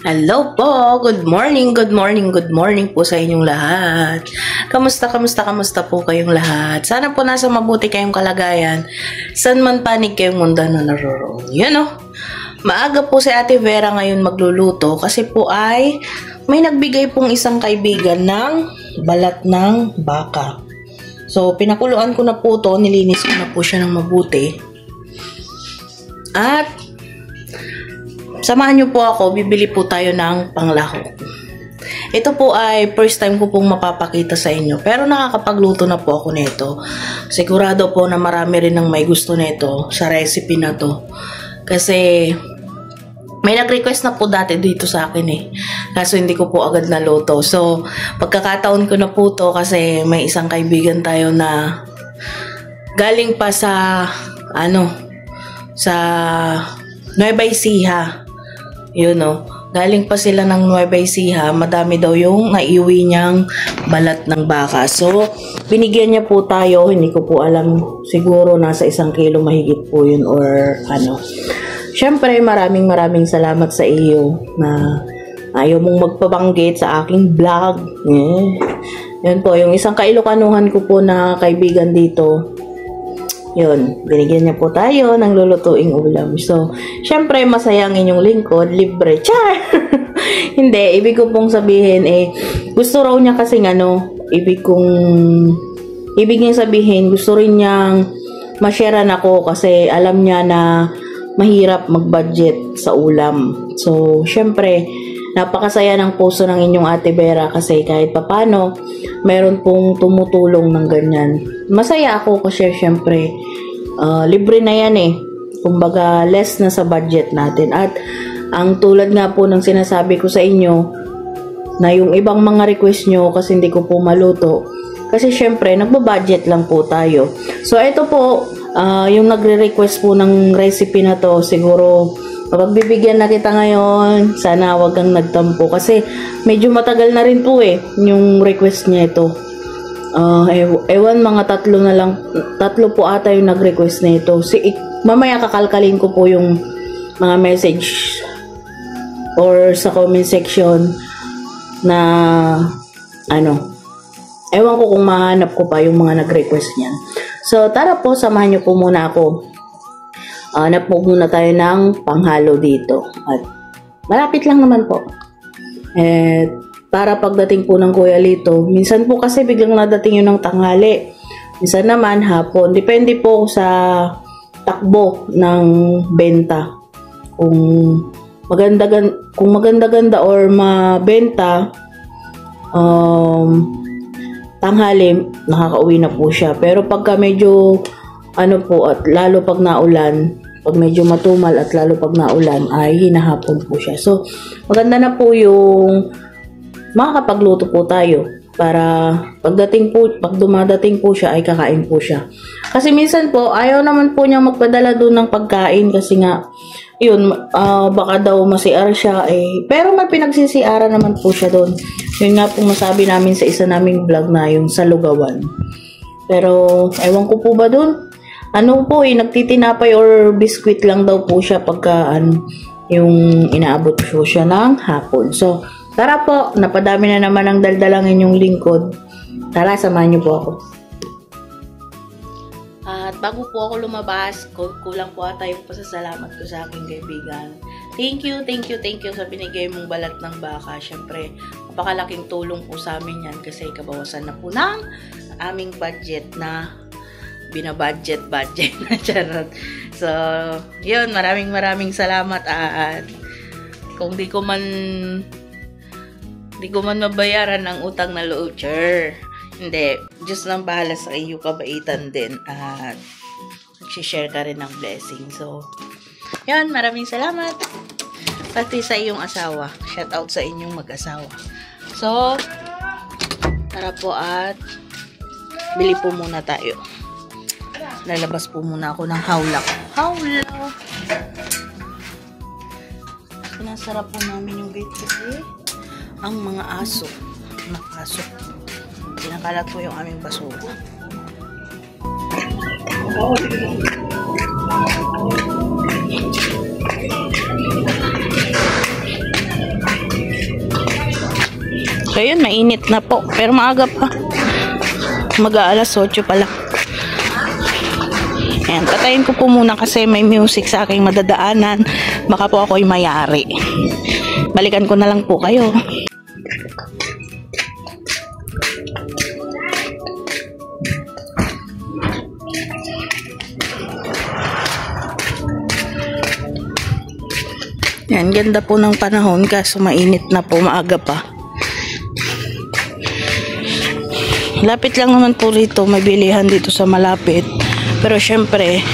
Hello po! Good morning, good morning, good morning po sa inyong lahat. Kamusta po kayong lahat? Sana po nasa mabuti kayong kalagayan. San man panig kayong mundo na naroroon. Maaga po si Ate Vera ngayon magluluto kasi po ay may nagbigay pong isang kaibigan ng balat ng baka. So, pinakuluan ko na po to, nilinis ko na po siya ng mabuti. At samahan niyo po ako, bibili po tayo ng panglahok. Ito po ay first time ko pong mapapakita sa inyo. Pero nakakapagluto na po ako nito. Sigurado po na marami rin ang may gusto nito sa recipe na to. Kasi may nag-request na po dati dito sa akin eh. Kaso hindi ko po agad naluto. So, pagkakataon ko na po to kasi may isang kaibigan tayo na galing pa sa sa Nueva Ecija. Galing pa sila ng Nueva Ecija, madami daw yung naiuwi niyang balat ng baka. So, binigyan niya po tayo, hindi ko po alam, siguro nasa 1 kilo mahigit po yun or ano. Siyempre, maraming salamat sa iyo na ayaw mong magpabanggit sa aking vlog. Yan po, yung isang kailokanuhan ko po na kaibigan dito. Yun, binigyan niya po tayo ng lulutuing ulam. So, syempre, masaya ang inyong lingkod, libre. Char! Hindi, ibig ko pong sabihin, gusto raw niya kasing ibig niyang sabihin, gusto rin niyang ma-sharean ako kasi alam niya na mahirap mag-budget sa ulam. So, syempre, napakasaya ng puso ng inyong Ate Vera kasi kahit papano, meron pong tumutulong ng ganyan. Masaya ako kasi syempre, libre na yan eh. Kumbaga, less na sa budget natin. At ang tulad nga po ng sinasabi ko sa inyo, na yung ibang mga request nyo kasi hindi ko po maluto. Kasi syempre, nagbabudget lang po tayo. So, ito po, yung nagre-request po ng recipe na to, siguro, kapag bibigyan na kita ngayon, sana wag kang nagtampo. Kasi medyo matagal na rin po yung request niya ito. Ewan, mga 3 na lang. 3 po ata yung nag-request na ito. Mamaya kakalkalin ko po yung mga message or sa comment section na ewan ko kung mahanap ko pa yung mga nag-request niyan. So, tara po, samahan niyo po muna ako. Hanap po muna tayo ng panghalo dito. At malapit lang naman po. Para pagdating po ng Kuya Lito, minsan po kasi biglang nadating yun ng tanghali. Minsan naman hapon. Depende po sa takbo ng benta. Kung maganda-ganda or mabenta, tanghali, nakakauwi na po siya. Pero pagka medyo at lalo pag naulan, pag medyo matumal at lalo pag naulan, ay hinahapon po siya. So, maganda na po yung makakapagluto po tayo para pag dumadating po siya ay kakain po siya. Kasi minsan po, ayaw naman po niyang magpadala doon ng pagkain kasi nga, baka daw masiar siya pero may pinagsisiara naman po siya doon. Yun nga po masabi namin sa isa naming vlog na yung sa Lugawan. Pero, ewan ko po ba doon? Nagtitinapay or biskwit lang daw po siya pagka yung inaabot po siya ng hapon. So, tara po, napadami na naman ang daldalang inyong lingkod. Tara, samahan niyo po ako. At bago po ako lumabas, kulang po ata yung pasasalamat ko sa aking kaibigan. Thank you sa binigay mong balat ng baka. Siyempre, napakalaking tulong po sa amin yan kasi kabawasan na po ng aming budget na binabudget na charot. So, yun, maraming salamat at kung di ko man mabayaran ang utang na loob, hindi, Diyos lang bahala sa iyo, kabaitan din at nagsishare ka rin ng blessing. So, yun, maraming salamat pati sa iyong asawa. Shout out sa inyong mag-asawa. So, tara po at bili po muna tayo. Lalabas po muna ako ng hawlak. Sinasarap po namin yung gate kasi ang mga aso nakasok. Pinakalat po yung aming basura. So yun, mainit na po. Pero maaga pa. Mag-aalas 8 pa lang. Ayan, patayin ko po muna kasi may music sa aking madadaanan. Baka po ako'y mayari. Balikan ko na lang po kayo. Yan, ganda po ng panahon kaso mainit na po, maaga pa. Lapit lang naman po rito, may bilihan dito sa malapit. Pero syempre,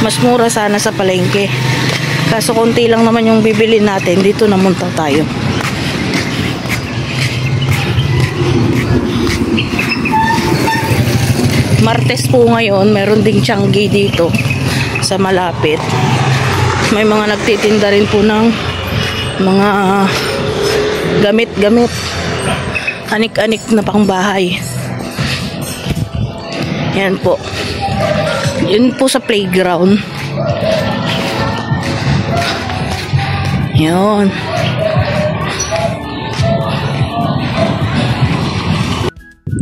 mas mura sana sa palengke. Kaso konti lang naman yung bibili natin, dito namunta tayo. Martes po ngayon, meron ding Tiangge dito sa malapit. May mga nagtitinda rin po ng mga gamit-gamit, anik-anik na pangbahay. Yan po. Yun po sa playground. Yun.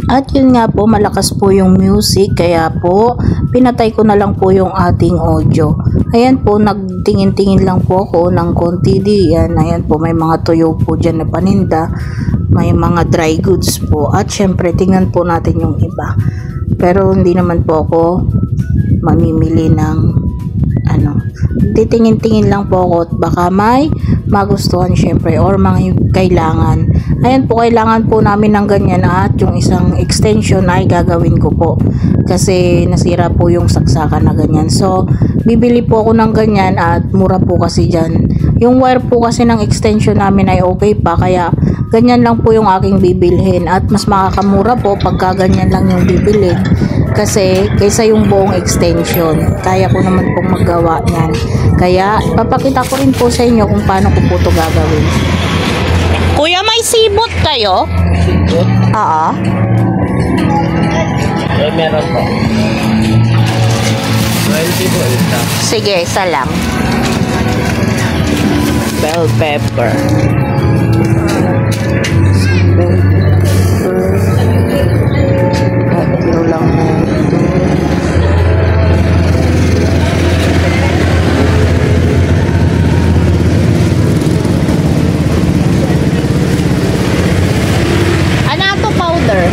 At yun nga po, malakas po yung music, kaya po pinatay ko na lang po yung ating audio. Ayan po, nagtingin-tingin lang po ako ng konti diyan. Ayan po, may mga tuyo po dyan na paninda, may mga dry goods po. At syempre, tingnan po natin yung iba. Pero hindi naman po ako mamimili ng titingin-tingin lang po ako at baka may magustuhan syempre or mga kailangan. Ayan po, kailangan po namin ng ganyan at yung isang extension ay gagawin ko po kasi nasira po yung saksakan na ganyan. So, bibili po ako ng ganyan at mura po kasi dyan. Yung wire po kasi ng extension namin ay okay pa, kaya ganyan lang po yung aking bibilhin at mas makakamura po pagka ganyan lang yung bibilhin kasi kaysa yung buong extension. Kaya ko naman pong maggawa yan. Kaya papakita ko rin po sa inyo kung paano ko po ito gagawin. Kuya, may sibot kayo? Sibot? Oo. Meron po. 20 po isa. Sige, isa lang. Bell pepper. Bell pepper. Tatlo lang na ito. Ano powder?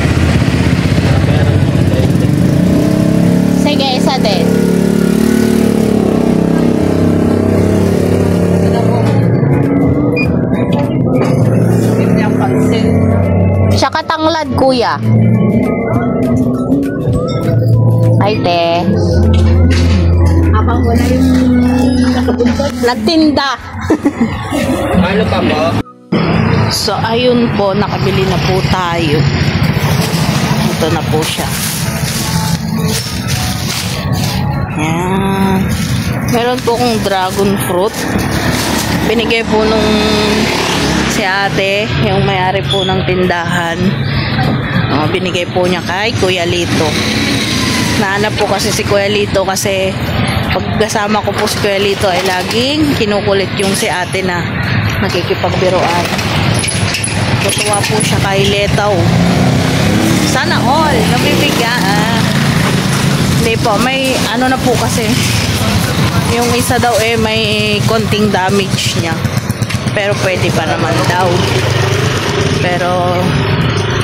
Sige, isa din. Tsaka tanglad, kuya. Ay, te. Habang wala yung nakapuntot. Nagtinda. Ano pa po? So, ayun po, nakabili na po tayo. Ito na po siya. Yan. Meron po kong dragon fruit. Binigay po nung si ate, yung may-ari po ng tindahan. Binigay po niya kay Kuya Lito. Nahanap po kasi si Kuya Lito kasi pagkasama ko po si Kuya Lito ay laging kinukulit yung si ate na nakikipagbiruan. Tutuwa po siya kay Letaw. Sana all, nabibigyan. Hindi po, may ano na po kasi. Yung isa daw may konting damage niya. Pero pwede pa naman daw. Pero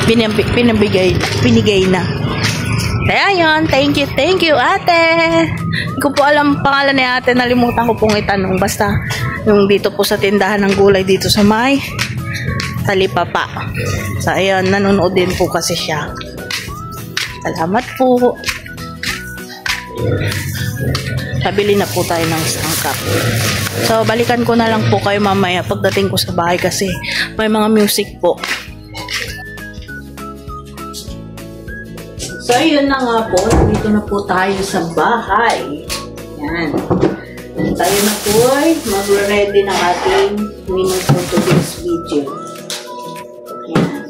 pinigay na. Kaya yun, thank you ate. Hindi ko po alam pangalan ni ate, nalimutan ko pong itanong. Basta yung dito po sa tindahan ng gulay dito sa may Talipapa. So ayun, nanonood din po kasi siya. Salamat po. Pabili na po tayo ng isang cup. So, balikan ko na lang po kayo mamaya pagdating ko sa bahay kasi may mga music po. So, yun na nga po. Dito na po tayo sa bahay. Yan. Tayo na po ay mag-ready ng ating mini for today's video. Yan.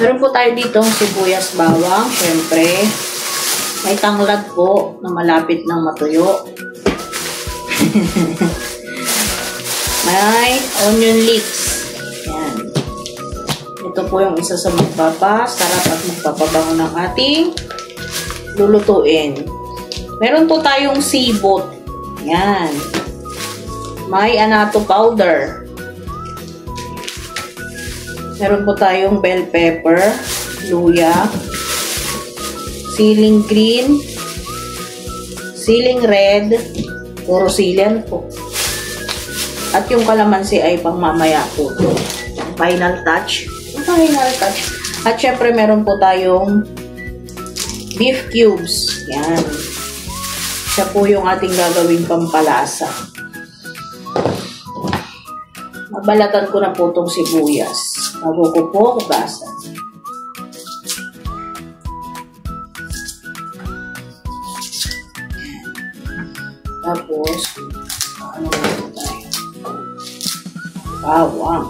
Meron po tayo dito sibuyas, bawang, syempre. May tanglad po na malapit ng matuyo. May onion leeks. Yan. Ito po yung isa sa magpapasarap at magpapabango ng ating lulutuin. Meron po tayong sibot. Yan. May annatto powder. Meron po tayong bell pepper, luya, siling green, siling red, puro siling po. At yung kalamansi ay pang mamaya po. Final touch. Final touch. At syempre meron po tayong beef cubes. Yan. Siya po yung ating gagawing pampalasa. Mabalatan ko na po itong sibuyas. Bago ko po hugasan. Tapos, ano na ito tayo? Bawang.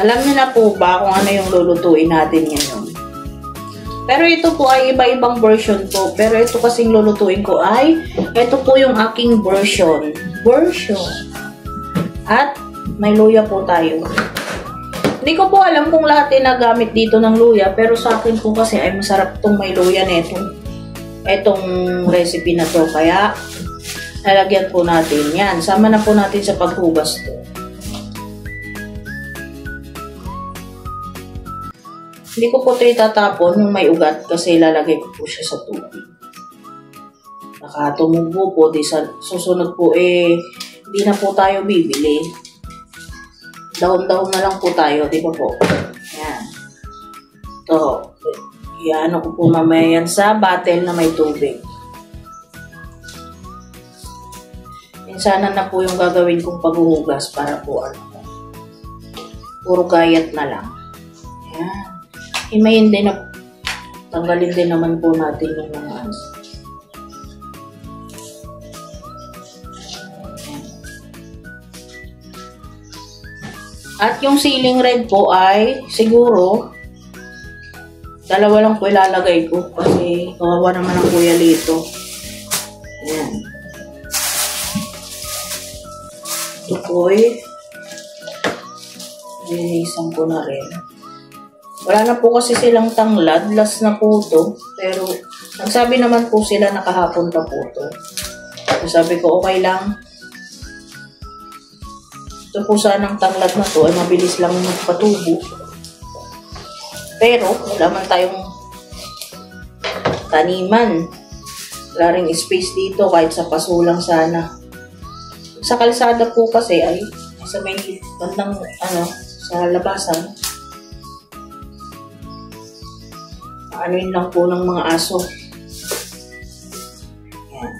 Alam niyo na po ba kung ano yung lulutuin natin ngayon? Pero ito po ay iba-ibang version po. Pero ito kasing lulutuin ko ay, ito po yung aking version. At may luya po tayo. Hindi ko po alam kung lahat ay nagamit dito ng luya. Pero sa akin po kasi ay masarap itong may luya na itong recipe na to. Kaya, lalagyan po natin yan. Sama na po natin sa paghugas to. Hindi ko po ito itatapon yung may ugat kasi lalagay ko po siya sa tubig. Nakatumubo po. Di sa susunod po hindi na po tayo bibili. Dahon-dahon na lang po tayo. Di ba po? Yan. Ito. Iano ko po mamaya yan sa bottle na may tubig. Minsanan na po yung gagawin kong paghuhugas para po puro gayat na lang. Yan. Himayin din na, tanggalin din naman po natin yung mga At yung siling red po ay siguro dalawa lang po ilalagay ko kasi kawawa naman ang Kuya Lito. Ayan. Ito po isang ko na rin. Wala na po kasi silang tanglad. Last na po ito. Pero, nagsabi naman po sila nakahapon pa po ito. So, sabi ko, okay lang. Ito po sanang tanglad na to ay mabilis lang magpatubo. Pero, wala man tayong taniman. Wala ring space dito kahit sa paso lang sana. Sa kalsada po kasi ay sa may bandang sa labasan. Anuin lang po ng mga aso. Yan.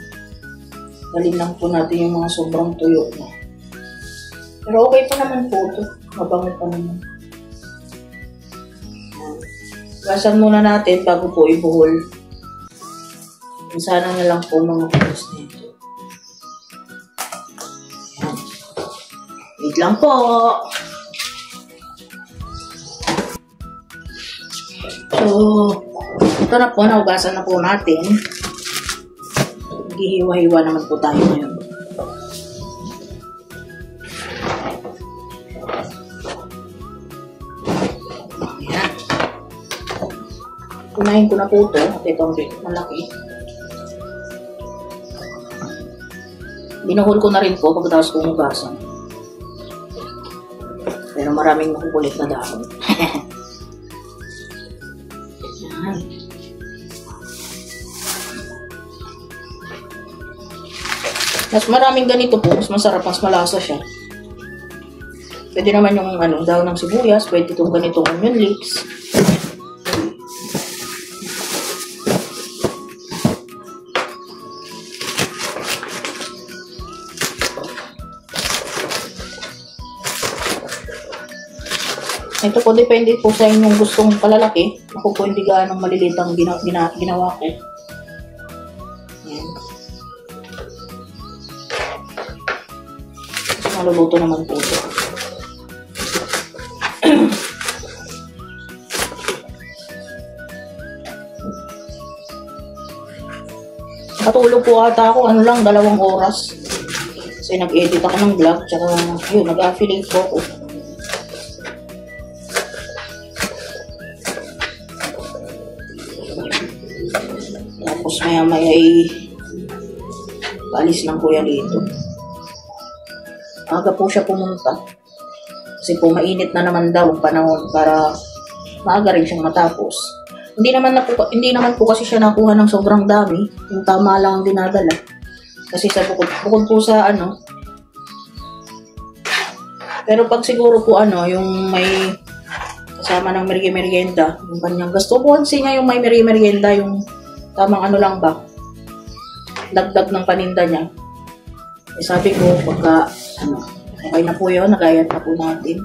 Dalhin lang po natin yung mga sobrang tuyo na. Pero okay pa naman po ito. Mabango pa naman. Yan. Gasan muna natin bago po ibuhol. Sana na lang po mga pulos nito. Yan. Wait lang po. So, ito na po, naugasan na po natin. Maghihiwa-hiwa naman po tayo ngayon. Ayan. Kunahin ko na po ito. At itong malaki. Binuhol ko na rin po pagkatapos kong hugasan. Pero maraming makukulit na dahon. Mas maraming ganito po, mas masarap, mas malasa siya. Pwede naman yung dahon ng sibuyas, pwede itong ganitong onion leeks. Ito po, depende po sa inyong gustong palalaki. Ako po hindi gaano maliliit ang ginawa ko. Maluluto naman po ito. Katulog po ata ako, 2 oras. Kasi nag-edit ako ng vlog, tsaka yun, nag-affiliate po ako. maya-maya ay paalis ng Kuya Lito. Aga po siya pumunta. Kasi po mainit na naman daw ang panahon para maaga rin siyang matapos. Hindi naman po kasi siya nakuha ng sobrang dami. Yung tama lang ang dinadala. Kasi sa bukod po sa ano. Pero pag siguro po yung may kasama ng merienda, yung kanyang gusto po niya yung may merienda, yung tamang lang ba, dagdag ng paninda niya. Eh, sabi ko, pagka okay na po yun, nagayat na po natin.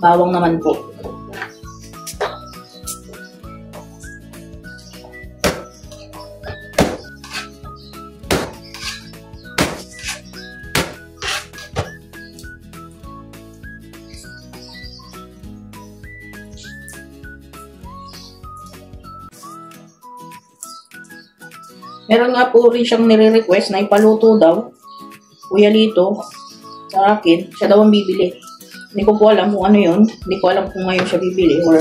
Bawang naman po. Meron nga po rin siyang nire-request na ipaluto daw, Kuya Lito, sa akin. Siya daw ang bibili. Hindi ko po alam kung ano yun. Hindi ko alam kung ngayon siya bibili or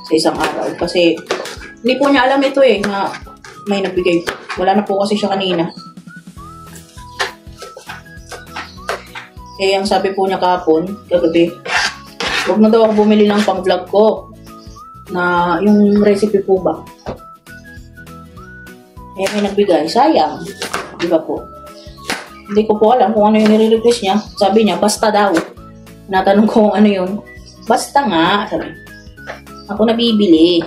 sa isang araw. Kasi hindi po niya alam ito na may nagbigay. Wala na po kasi siya kanina. Kaya ang sabi po niya kahapon, kagabi, huwag na daw ako bumili ng pang-vlog ko na yung recipe po ba. Eh, may nagbigay. Sayang. Di ba po? Hindi ko po alam kung ano yung nire-request niya. Sabi niya, basta daw. Natanong ko kung ano yun. Basta nga. Sabi. Ako nabibili.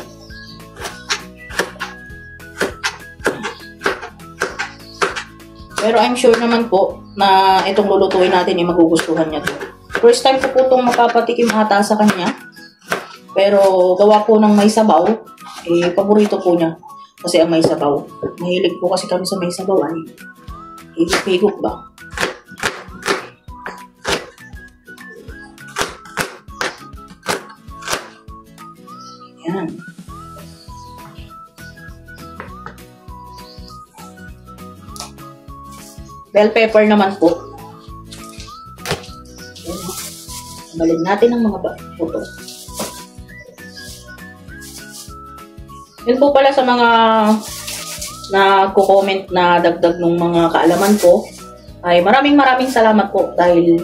Pero I'm sure naman po na itong lulutuin natin ay magugustuhan niya to. First time ko po itong mapapatikim ata sa kanya. Pero gawa po ng may sabaw. Eh, paborito po niya. Kasi ang may sabaw. Mahilig po kasi kami sa may sabaw. Higop-higop ba? Yan. Bell pepper naman po. Yan. Balik natin ang mga puto. Yun po pala sa mga nagko-comment na dagdag ng mga kaalaman ko, ay maraming salamat po dahil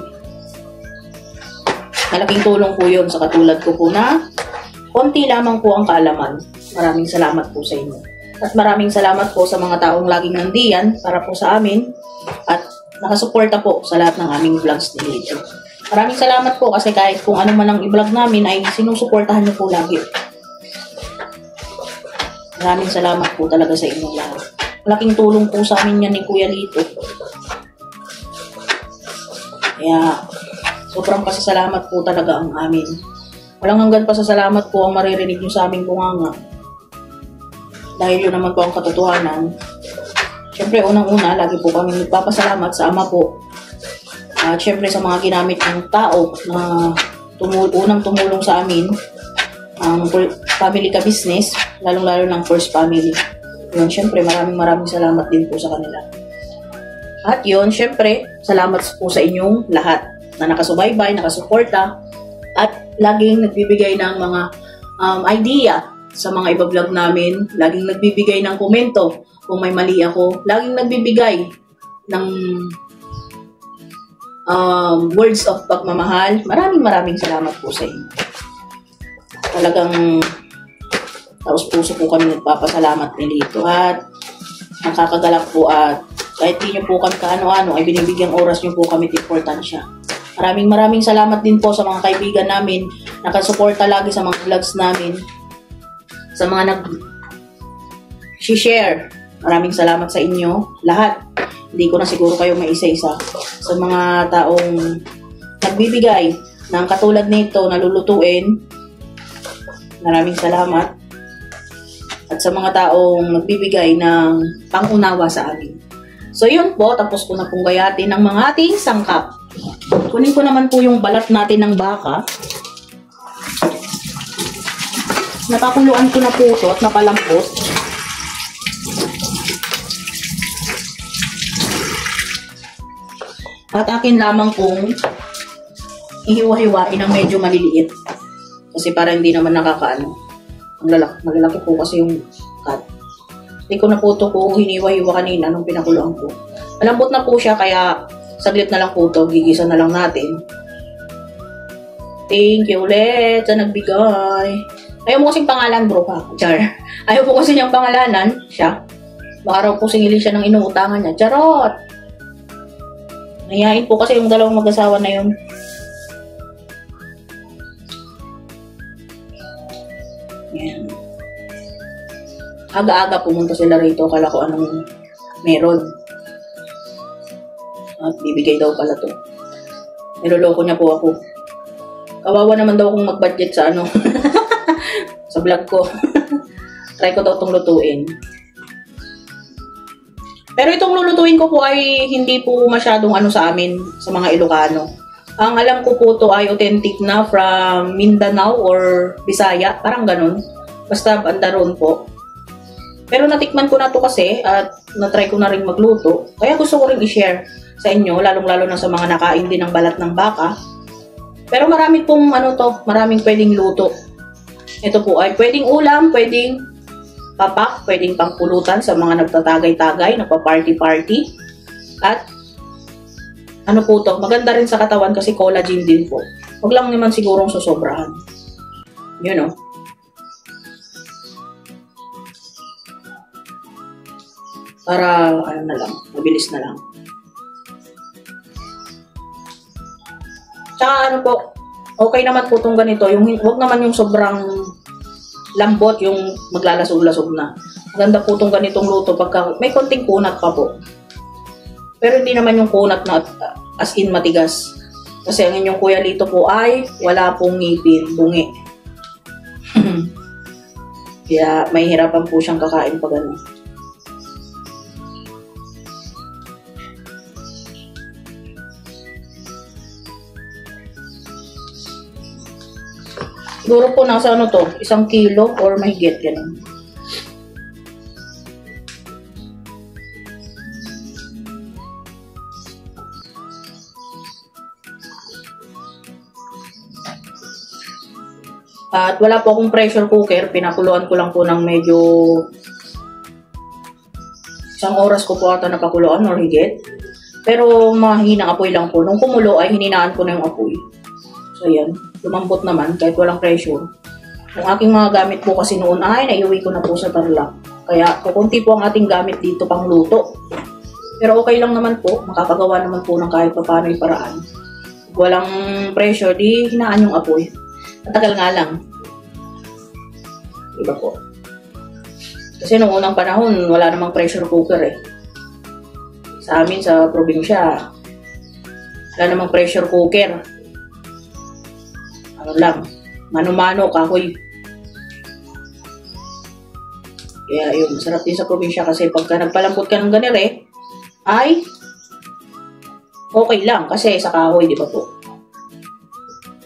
malaking tulong po yun sa katulad ko po na konti lamang po ang kaalaman. Maraming salamat po sa inyo. At maraming salamat po sa mga taong laging nandiyan para po sa amin at nakasuporta po sa lahat ng aming vlogs ni Lito. Maraming salamat po kasi kahit kung ano man ang i-vlog namin ay sinusuportahan niyo po lagi. Maraming salamat po talaga sa inyong lahat. Malaking tulong po sa amin yan ni Kuya Lito. Kaya, sobrang pasasalamat po talaga ang amin. Walang hanggan pasasalamat po ang maririnig nyo sa aming bunganga. Dahil yun naman po ang katotohanan. Siyempre, unang-una, lagi po kami nagpapasalamat sa Ama po. At siyempre sa mga ginamit ng tao na unang tumulong sa amin, ang family ka business, lalong-lalo ng First Family. Yun, syempre, maraming salamat din po sa kanila. At yun, syempre, salamat po sa inyong lahat na nakasubaybay, nakasuporta, at laging nagbibigay ng mga idea sa mga iba-vlog namin, laging nagbibigay ng komento kung may mali ako, laging nagbibigay ng words of pagmamahal. Maraming salamat po sa inyo. Talagang taos puso po kami nagpapasalamat ni Lito at nakakagalak po at kahit di nyo po kami kaano-ano ay binibigyang oras nyo po kami at importansya. Maraming salamat din po sa mga kaibigan namin nakasuporta lagi sa mga vlogs namin, sa mga nag-share. Maraming salamat sa inyo lahat. Hindi ko na siguro kayo maisa-isa. Sa mga taong nagbibigay ng katulad nito na lulutuin, maraming salamat. At sa mga taong nagbibigay ng pangunawa sa amin. So yun po, tapos ko na pong gayatin ng mga ating sangkap. Kunin ko naman po yung balat natin ng baka. Napakuluan ko na po ito at napalampot. At akin lamang pong ihiwa-hiwain ng medyo maliliit. Kasi para hindi naman nakakaano. Malalaki po kasi yung cut. Hindi ko na po ito kung hiniwa-hiwa kanina nung pinakuluan ko. Malambot na po siya, kaya saglit na lang po ito. Gigisa na lang natin. Thank you ulit sa nagbigay. Ayaw mo kasing pangalan, bro, ha? Char. Ayaw po kasi niyang pangalanan siya. Baka raw po singilin siya ng inuutangan niya. Charot! Nahihain po kasi yung dalawang mag-asawa na yun. Yan. Aga-aga pumunta sila rito. Kala ko anong meron. At bibigay daw pala to. Niloloko niya po ako. Kawawa naman daw kung mag-budget sa ano. Sa vlog ko. Try ko daw itong lutuin. Pero itong lulutuin ko po ay hindi po masyadong ano sa amin, sa mga Ilocano. Ang alam ko po to ay authentic na from Mindanao or Bisaya. Parang ganun. Basta bandaron po. Pero natikman ko na to kasi at natry ko na rin magluto. Kaya gusto ko rin i-share sa inyo, lalong-lalo na sa mga nakain din ng balat ng baka. Pero marami pong ano to, maraming pwedeng luto. Ito po ay pwedeng ulam, pwedeng papak, pwedeng pangpulutan sa mga nagtatagay-tagay, nagpa-party-party. At ano po to, maganda rin sa katawan kasi collagen din po. Huwag lang naman sigurong susobrahan. Yun o. Para ano na lang, mabilis na lang. Tsaka ano po, okay naman po itong ganito. Huwag naman yung sobrang lambot, yung maglalasog-lasog na. Maganda po itong ganitong luto pagka may konting kunat pa po. Pero hindi naman yung kunat na as in matigas. Kasi ang inyong kuya Lito po ay wala pong ngipin, bungi. Kaya may hirapan po siyang kakain pag ano. Siguro po nasa ano to, 1 kilo or mahigit ganun. At wala po akong pressure cooker, pinakuluan ko lang po ng medyo 1 oras ko po ata napakuluan or higit. Pero mahinang apoy lang po. Nung kumulo ay hininaan ko na yung apoy. So yan, lumambot naman kahit walang pressure. Yung aking mga gamit po kasi noon ay naiuwi ko na po sa Tarlac. Kaya kukunti po ang ating gamit dito pang luto. Pero okay lang naman po, makakagawa naman po ng kahit paano yung paraan. Kung walang pressure, di hinaan yung apoy. Matagal nga lang. Diba po? Kasi noong unang panahon, wala namang pressure cooker eh. Sa amin, sa probinsya, wala namang pressure cooker. Ano lang, mano-mano, kahoy. Kaya yun, masarap din sa probinsya kasi pagka nagpalambot ka ng ganire, ay okay lang kasi sa kahoy, di ba po?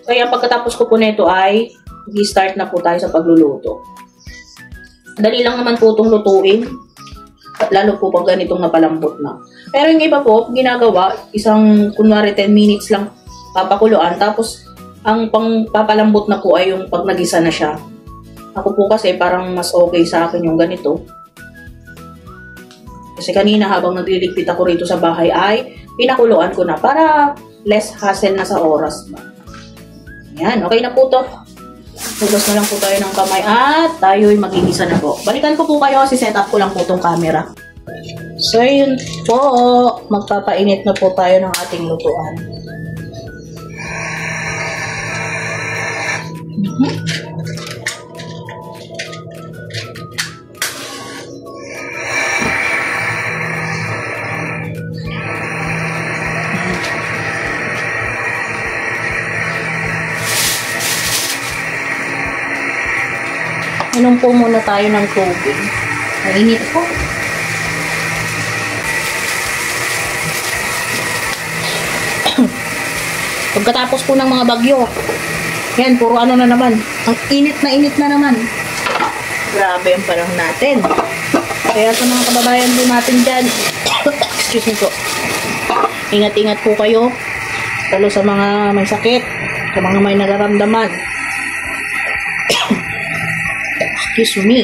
Kaya pagkatapos ko po nito ay i-start na po tayo sa pagluluto. Dali lang naman po itong lutuin. Lalo po pag ganitong napalambot na. Pero yung iba po, ginagawa, kunwari 10 minutes lang papakuluan. Tapos, ang papalambot na po ay yung pag nagisa na siya. Ako po kasi parang mas okay sa akin yung ganito. Kasi kanina habang nagliligpit ako rito sa bahay ay pinakuluan ko na para less hassle na sa oras ba. Yan, okay na po to. Hugas na lang po tayo ng kamay at tayo'y magigisa na po. Balikan ko po kayo kasi set up ko lang po itong camera. So yun po, magpapainit na po tayo ng ating lutuan. Inom po muna tayo ng tubig. Mainit po. Pagkatapos po ng mga bagyo, yan, puro ano na naman. Ang init na naman. Grabe ang panahon natin. Kaya sa mga kababayan po natin dyan, excuse me po, ingat-ingat po kayo. Lalo sa mga may sakit, sa mga may nararamdaman. Excuse me.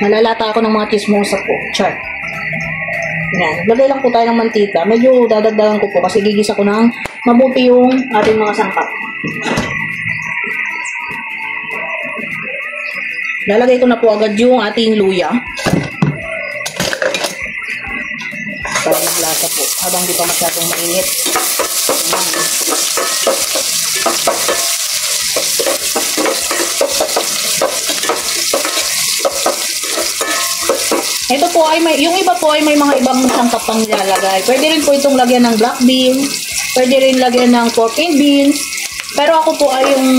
Nalalata ako ng mga chismosa po. Char. Yan. Lagay lang po tayo ng mantika. Medyo dadagdagan ko po kasi gigisa ko ng mabuti yung ating mga sangkap. Lalagay ko na po agad yung ating luya. Para maglasa po. Habang di pa masyadong mainit. Ito po ay yung iba po ay may mga ibang sangkap pang nilalagay. Pwede rin po itong lagyan ng black beans. Pwede rin lagyan ng pork and beans. Pero ako po ay yung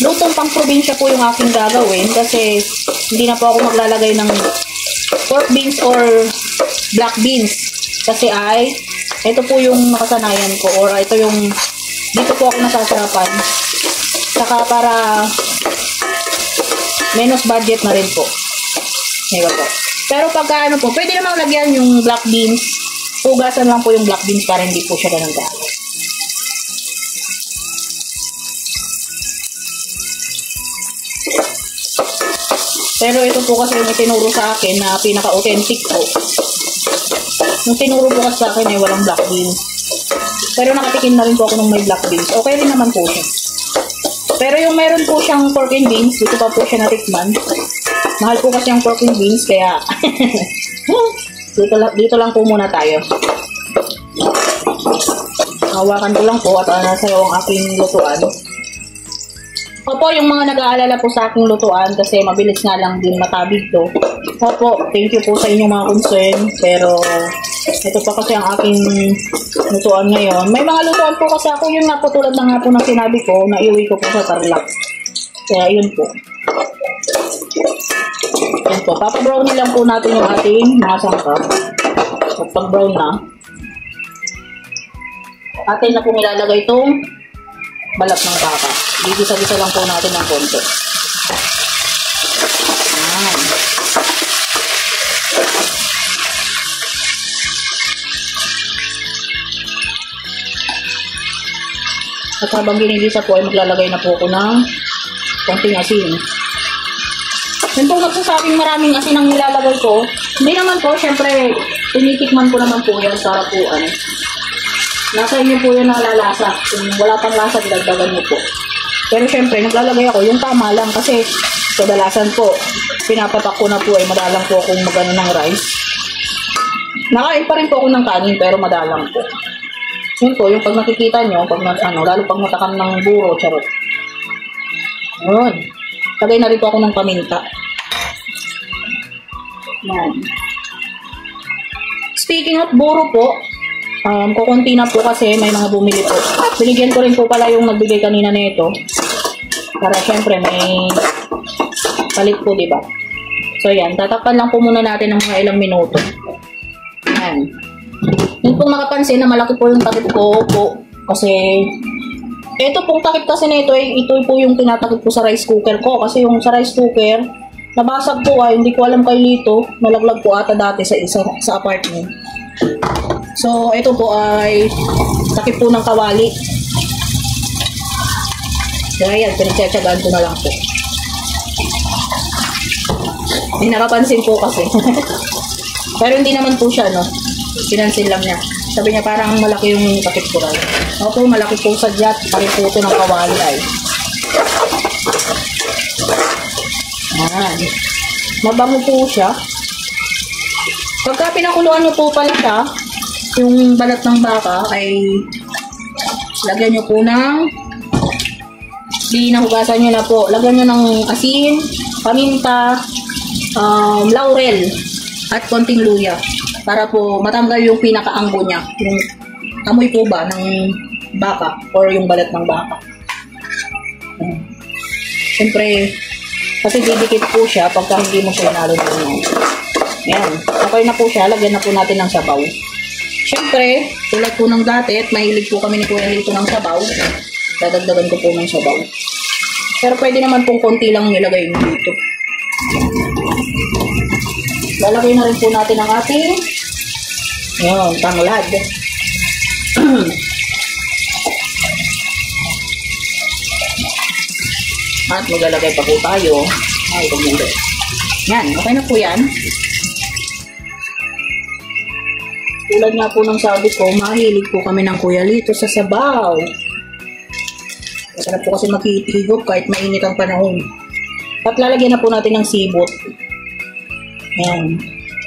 lutong pang probinsya po yung aking gagawin. Kasi hindi na po ako maglalagay ng pork beans or black beans. Kasi ay, ito po yung nakasanayan ko. Or ito yung, dito po ako nasasarapan. Saka para menos budget na rin po. Ngayon po. Pero pagka ano po, pwede namang lagyan yung black beans. Hugasan lang po yung black beans para hindi po siya ganun kaagad. Pero ito po kasi yung itinuro sa akin na pinaka-authentic po. Yung tinuro po kasi sa akin ay walang black beans. Pero nakatikim na rin po ako ng may black beans. Okay rin naman po siya. Pero yung meron po siyang pork and beans, dito pa po siya natikman. Mahal po kasi ang pork and beans, kaya dito lang po muna tayo. Hawakan ko lang po at nasayaw ang aking lutuan. Opo, yung mga nag-aalala po sa aking lutuan kasi mabilis nga lang din matabig to. Opo, thank you po sa inyong mga concern. Pero ito pa kasi ang aking lutuan ngayon. May mga lutuan po kasi ako, yun nga po tulad na nga po ng sinabi ko, na iuwi ko po sa Tarlac. Kaya yun po. Yan po, papabrownin lang po natin yung ating mga sangkap. At pag-brown na, atin na po nilalagay itong balat ng baka. Gigisa-gisa lang po natin ng konti. Yan. At habang ginigisa po ay maglalagay na po ako ng konting asin. Yun po nagsasabing maraming asin ang nilalagay ko. Hindi naman po, syempre, tinitikman ko naman po yan para po ano. Nasa inyo po yan nalalasa. Kung wala pang lasa, dagdagan mo po. Pero syempre, naglalagay ako yung tama lang kasi kadalasan po, pinapatak ko na po ay madalang po akong magano ng rice. Nakain pa rin po ako ng kanin pero madalang po. Yun po, yung pag nakikita nyo, pag ano, lalo pag natakam ng buro, charot. Yun. Lagay na rin po ako ng paminta. Yan. Speaking of buro po, kukunti na po kasi may mga bumili po. Binigyan ko rin po pala yung nagbigay kanina nito. Para syempre may palit po, diba? So yan, tatakpan lang po muna natin ng mga ilang minuto. Yan. Yung pong nakapansin na malaki po yung takip ko po. Kasi ito pong takip kasi nito ay ito po yung tinatakip ko sa rice cooker ko. Kasi yung sa rice cooker, nabasag po ay hindi ko alam kay Lito. Nalaglag po ata dati sa apartment. So, ito po ay takip po ng kawali. Kaya yan, pinagtsatsagaan ko na lang po. Hindi nakapansin po kasi. Pero hindi naman po siya, no? Pinansin lang niya. Sabi niya parang malaki yung takip ko lang. Opo, malaki po sa jet. Takip po ito ng kawali ay. Ayan. Mabango po siya. Pagka pinakuluan nyo po pala siya, yung balat ng baka ay lagyan nyo po ng binahugasan nyo na po. Lagyan nyo ng asin, paminta, laurel at konting luya para po matanggal yung pinakaanggo niya, yung amoy po ba ng baka or yung balat ng baka. Siyempre kasi didikit po siya pagka hindi mo siya inalo-lunaw. Yan, okay na po siya. Lagyan na po natin ng sabaw. Siyempre, tulad po ng dati, at mahilig po kami ni Kuya Lito ng sabaw. Dadagdagan ko po ng sabaw. Pero pwede naman pong konti lang nilagay mo dito. Lalagay na rin po natin ang ating yun, tanglad. At maglalagay pa po tayo. Ay, kumuli. Yan, okay na po yan. Tulad nga po ng sabi ko, mahilig po kami ng Kuya Lito sa sabaw. Masarap po kasi makihigop kahit mainit ang panahon. At lalagyan na po natin ng sibot. Ayan.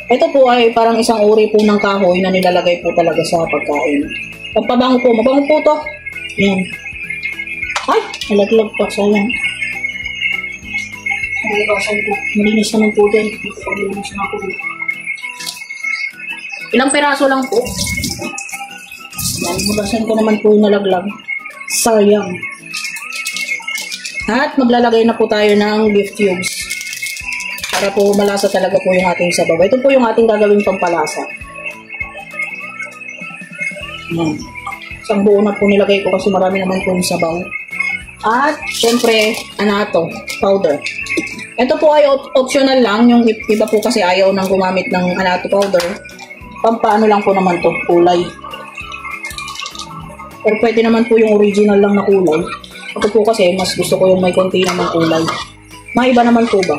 Ito po ay parang isang uri po ng kahoy na nilalagay po talaga sa pagkain. Pagpabango po, mabango po to. Ayan. Ay, nalaglag pa, sayang. Malinis naman po din. Malinis na po din. Ilang peraso lang po. Yan, mulasan ko naman po yung nalaglag. Sayang. At maglalagay na po tayo ng beef cubes. Para po malasa talaga po yung ating sabaw. Ito po yung ating gagawing pampalasa. Yan. Isang buo na po nilagay ko kasi marami naman po yung sabaw. At, syempre, anato, powder. Ito po ay optional lang. Yung iba po kasi ayaw nang gumamit ng anato powder. Pampaano lang po naman to, kulay. Pero pwede naman po yung original lang na kulay. Ito po kasi, mas gusto ko yung may konti naman kulay. Maiba naman po ba?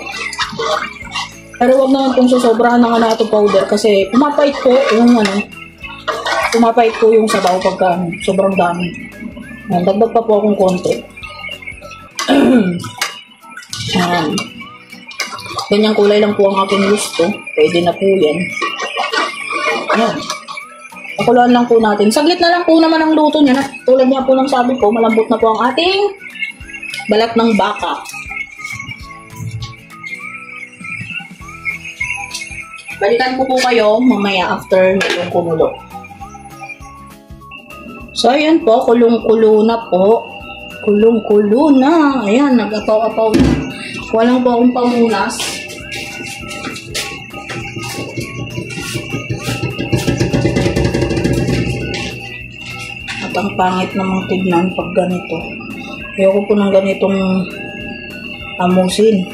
Pero wag naman pong susobrahan ng anato powder kasi pumapait po yung pumapait po yung sabaw pagka sobrang dami. Dagdag pa po akong konti. Ganyang kulay lang po ang aking gusto. Pwede na po yan. Ayan. Pakuluan lang po natin. Saglit na lang po naman ang luto niya. Tulad nga po ng sabi ko, malambot na po ang ating balat ng baka. Balikan ko po kayo mamaya after yung kumulo. So, ayan po. Kulong-kulo na po. Kulong-kulo na. Ayan, nag-apaw-apaw na. Walang po akong pangunas. At ang pangit namang tignan pag ganito. Ayoko po ng ganitong amusin.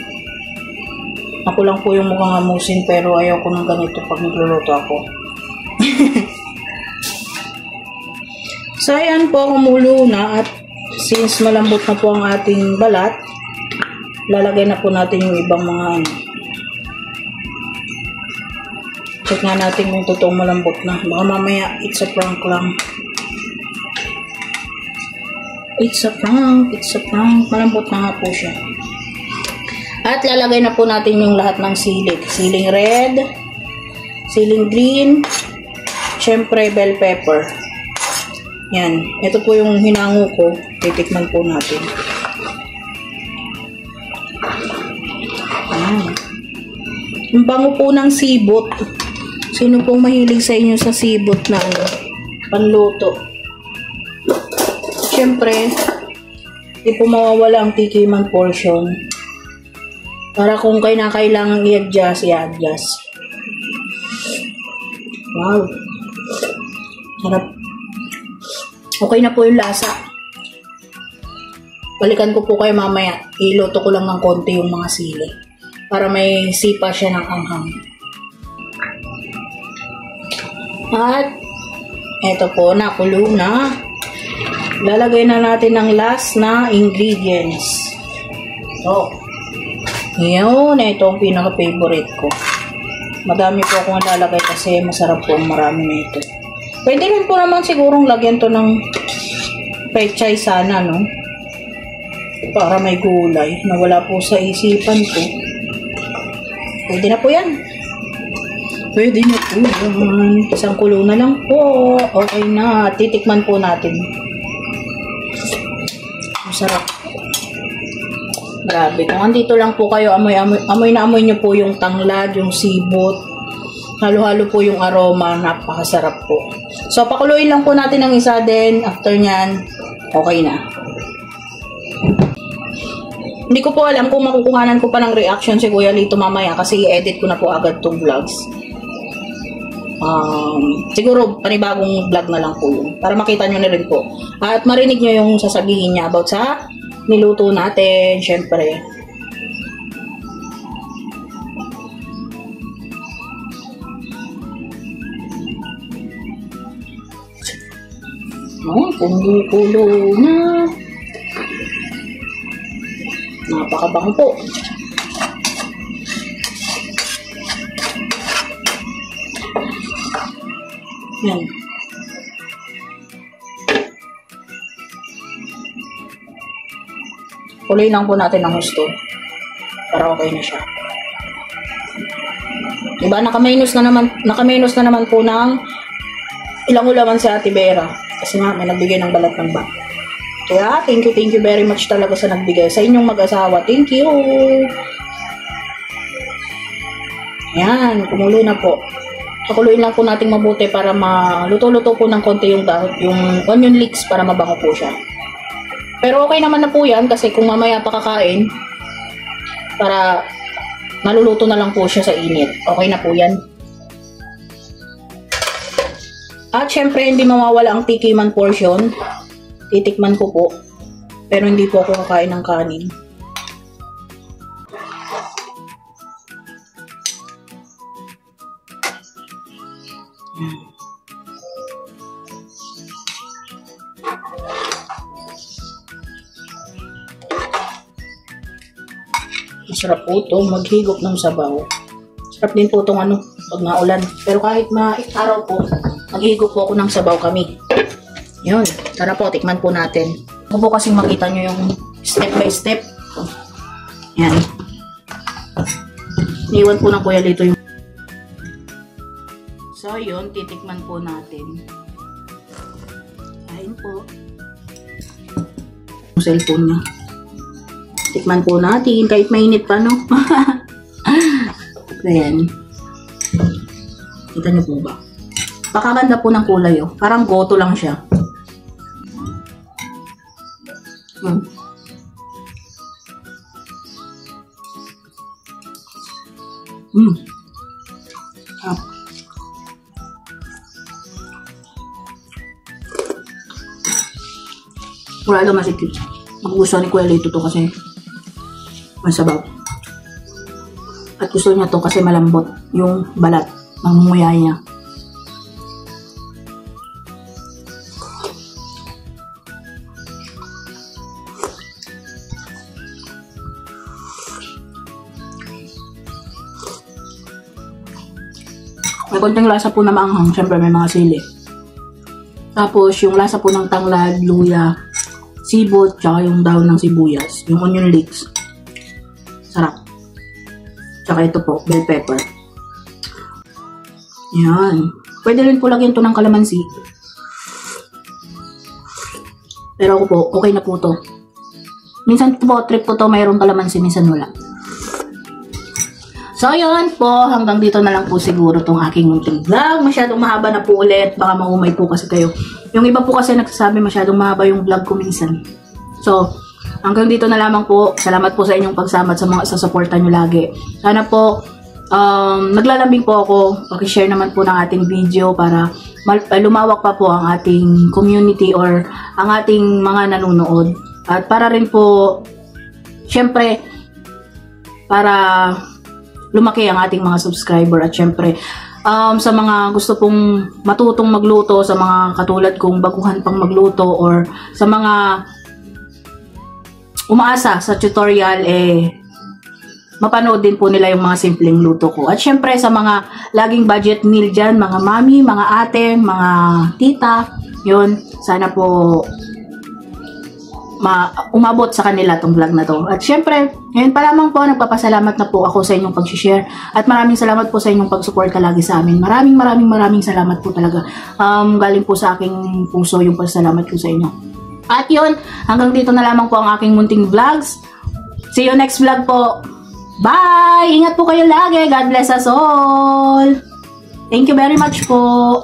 Ako lang po yung mukhang amusin pero ayoko ng ganito pag nagluluto ako. So, ayan po, kumulo na at since malambot na po ang ating balat, lalagay na po natin yung ibang mga check nga natin kung totoong malambot na. Baka mamaya, it's a prank lang. It's a prank, it's a prank. Malambot na nga po siya. At lalagay na po natin yung lahat ng siling. Siling red, siling green, syempre bell pepper. Yan. Ito po yung hinango ko. Titikman po natin. Ang bango po ng sibot. Sino pong mahilig sa inyo sa sibot na panluto? Siyempre, di po mawawala ang tikiman portion. Para kung kailangan i-adjust, i-adjust. Wow. Sarap. Okay na po yung lasa. Balikan ko po kayo mamaya. Iluto ko lang ng konti yung mga sili. Para may sipa siya ng anghang. At, eto po, nakulo na. Lalagay na natin ang last na ingredients. So, yun, ito ang pinaka-favorite ko. Madami po akong lalagay kasi masarap po ang marami na ito. Pwede rin po naman sigurong lagyan to ng pechay sana, no? Para may gulay na wala po sa isipan ko. Pwede na po yan. Pwede na po yan. Isang kulo na lang po. Okay na. Titikman po natin. Masarap. Grabe. Kung andito lang po kayo, amoy na amoy nyo po yung tanglad, yung sibot. Halo-halo po yung aroma. Napakasarap po. So, pakuluin lang po natin ng isa din. After nyan, okay na. Hindi ko po alam kung makukuhanan ko pa ng reaction si Kuya Lito mamaya kasi i-edit ko na po agad itong vlogs. Siguro panibagong vlog na lang po yun. Para makita nyo na rin po. At marinig nyo yung sasabihin niya about sa niluto natin, syempre. Kumukulo na. Napakabango po. Yan. Kuloy lang po natin ng gusto. Para okay na siya. Diba, nakamenos na naman po ng ilang ulaman sa Ate Vera. Kasi nga, may nagbigay ng balat ng bag. Kaya, thank you very much talaga sa nagbigay. Sa inyong mag-asawa, thank you! Yan, kumulo na po. Pakuluin lang po natin mabuti para maluto-luto po ng konti yung onion leeks para mabango po siya. Pero okay naman na po yan kasi kung mamaya pa kakain, para maluluto na lang po siya sa init. Okay na po yan. At syempre, hindi mawawala ang tikiman portion. Titikman ko po. Pero hindi po ako kakain ng kanin. Masarap po ito, maghigop ng sabaw. Sarap din po itong pag maulan. Pero kahit araw po, maghigop po ako ng sabaw kami. Yun, tara po, tikman po natin. Ako po kasing makita nyo yung step by step. Yan. Niwan po ng Kuya Lito yung... So, yun, titikman po natin. Kain po. Yung cellphone niya. Tikman po natin, kahit mainit pa, no? Ayan. Kita niyo po ba? Pakaganda po ng kulay, oh. Parang goto lang siya. Wala lang masikip. Magugustuhan ni Kuya Lito to kasi masabaw. At gusto niya to kasi malambot yung balat ng nguya niya. May konting lasa po na maanghang. Siyempre may mga sili. Tapos yung lasa po ng tanglad, luya, sibot, tsaka yung dahon ng sibuyas. Yung onion leeks. Sarap. Tsaka ito po, bell pepper. Yan. Pwede rin po lagyan ito ng kalamansi. Pero ako po, okay na po to. Minsan po, trip ko to, mayroong kalamansi, minsan wala. So, yun po. Hanggang dito na lang po siguro tong aking munting vlog. Masyadong mahaba na po ulit. Baka maumay po kasi kayo. Yung iba po kasi nagsasabi masyadong mahaba yung vlog ko minsan. So, hanggang dito na lamang po. Salamat po sa inyong pagsama at sa mga sasuporta nyo lagi. Sana po, naglalambing po ako. Pakishare naman po ng ating video para lumawak pa po ang ating community or ang ating mga nanonood. At para rin po, syempre, para lumaki ang ating mga subscriber. At syempre, sa mga gusto pong matutong magluto, sa mga katulad kong baguhan pang magluto, or sa mga umaasa sa tutorial, mapanood din po nila yung mga simpleng luto ko. At syempre sa mga laging budget meal dyan, mga mami, mga ate, mga tita, yun, sana po umabot sa kanila tong vlog na to. At syempre, ngayon pa lamang po, nagpapasalamat na po ako sa inyong pag-share. At maraming salamat po sa inyong pag-support lagi sa amin. Maraming salamat po talaga. Galing po sa aking puso yung pasalamat ko sa inyo. At yun, hanggang dito na lamang po ang aking munting vlogs. See you next vlog po. Bye! Ingat po kayo lagi. God bless us all. Thank you very much po.